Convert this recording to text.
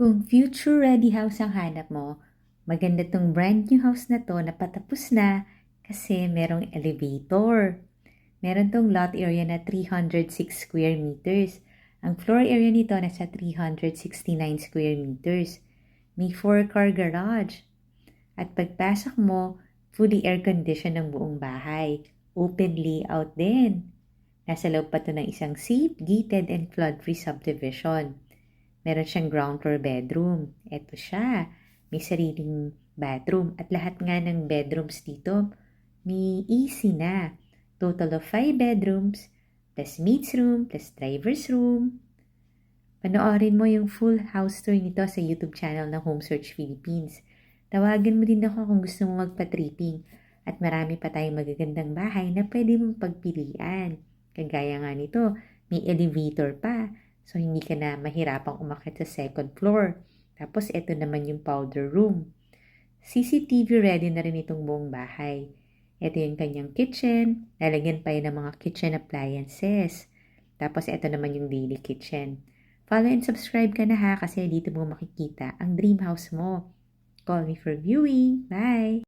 Kung future-ready house ang hanap mo, maganda tong brand new house na to na patapos na kasi merong elevator. Meron tong lot area na 306 square meters. Ang floor area nito nasa 369 square meters. May 4-car garage. At pagpasok mo, fully air-conditioned ang buong bahay. Open layout din. Nasa loob pa to ng isang safe, gated, and flood-free subdivision. Meron siyang ground floor bedroom. Ito siya. May sariling bathroom. At lahat nga ng bedrooms dito, may AC na. Total of 5 bedrooms, plus maid's room, plus driver's room. Panoorin mo yung full house tour nito sa YouTube channel ng Home Search Philippines. Tawagan mo din ako kung gusto mo magpa-tripping. At marami pa tayong magagandang bahay na pwede mong pagpilian. Kagaya nga nito, may elevator pa. So, hindi ka na mahirapang umakyat sa second floor. Tapos, ito naman yung powder room. CCTV ready na rin itong buong bahay. Ito yung kanyang kitchen. Lalagyan pa yun ng mga kitchen appliances. Tapos, ito naman yung daily kitchen. Follow and subscribe ka na ha kasi dito mo makikita ang dream house mo. Call me for viewing. Bye!